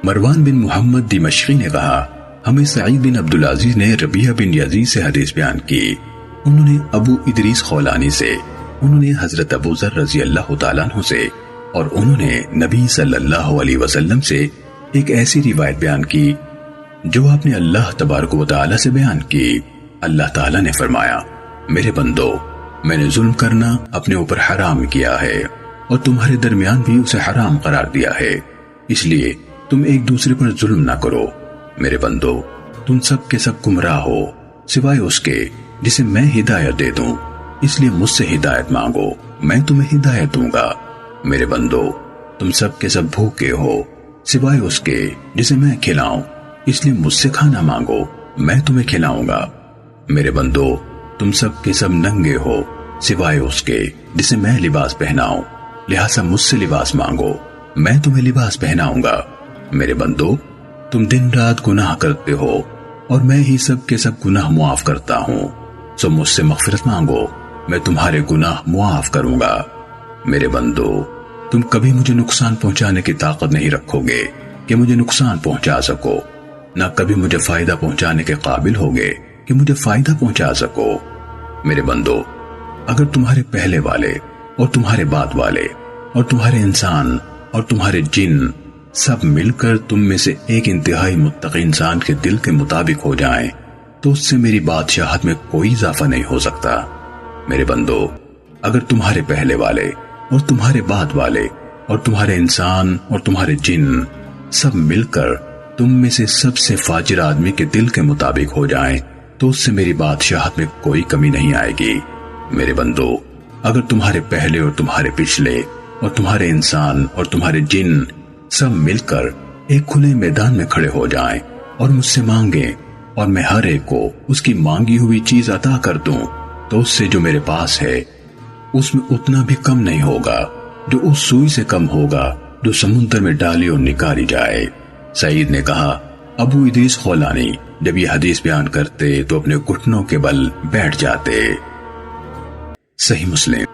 مروان بن محمد دمشقی نے کہا ہمیں سعید بن عبدالعزیز نے ربیعہ بن یزید سے حدیث بیان کی، انہوں نے ابو ادریس خولانی سے، انہوں نے حضرت ابو ذر رضی اللہ تعالیٰ عنہ سے، اور انہوں نے نبی صلی اللہ علیہ وسلم سے ایک ایسی روایت بیان کی جو آپ نے اللہ تبارک و تعالیٰ سے بیان کی۔ اللہ تعالیٰ نے فرمایا، میرے بندو، میں نے ظلم کرنا اپنے اوپر حرام کیا ہے اور تمہارے درمیان بھی اسے حرام قرار دیا ہے، اس لیے تم ایک دوسرے پر ظلم نہ کرو۔ میرے بندو، تم سب کے سب گمراہ ہو سوائے اس کے جسے میں ہدایت دے دوں، اس لیے مجھ سے ہدایت مانگو، میں تمہیں ہدایت دوں گا۔ میرے بندو، تم سب کے سب بھوکے ہو سوائے اس کے جسے میں کھلاؤں، اس لیے مجھ سے کھانا مانگو، میں تمہیں کھلاؤں گا۔ میرے بندو، تم سب کے سب ننگے ہو سوائے اس کے جسے میں لباس پہناؤں، لہٰذا مجھ سے لباس مانگو، میں تمہیں لباس پہناؤں گا۔ میرے بندو، تم دن رات گناہ کرتے ہو اور میں ہی سب کے سب گناہ معاف کرتا ہوں، سو مجھ سے مغفرت مانگو، میں تمہارے گناہ معاف کروں گا۔ میرے بندو، تم کبھی مجھے نقصان پہنچانے کی طاقت نہیں رکھو گے کہ مجھے نقصان پہنچا سکو، نہ کبھی مجھے فائدہ پہنچانے کے قابل ہوگے کہ مجھے فائدہ پہنچا سکو۔ میرے بندو، اگر تمہارے پہلے والے اور تمہارے بعد والے اور تمہارے انسان اور تمہارے جن سب مل کر تم میں سے ایک انتہائی متقی انسان کے دل کے مطابق ہو جائیں تو اس سے میری بادشاہت میں کوئی اضافہ نہیں ہو سکتا۔ میرے بندو، اگر تمہارے پہلے والے اور تمہارے بعد والے اور تمہارے انسان اور تمہارے جن سب مل کر تم میں سے سب سے فاجر آدمی کے دل کے مطابق ہو جائیں تو اس سے میری بادشاہت میں کوئی کمی نہیں آئے گی۔ میرے بندو، اگر تمہارے پہلے اور تمہارے پچھلے اور تمہارے انسان اور تمہارے جن سب مل کر ایک کھلے میدان میں کھڑے ہو جائیں اور مجھ سے مانگیں اور میں ہر ایک کو اس کی مانگی ہوئی چیز عطا کر دوں تو اس سے جو میرے پاس ہے اس میں اتنا بھی کم نہیں ہوگا جو اس سوئی سے کم ہوگا جو سمندر میں ڈالی اور نکالی جائے۔ سعید نے کہا، ابو ادریس خولانی جب یہ حدیث بیان کرتے تو اپنے گھٹنوں کے بل بیٹھ جاتے۔ صحیح مسلم۔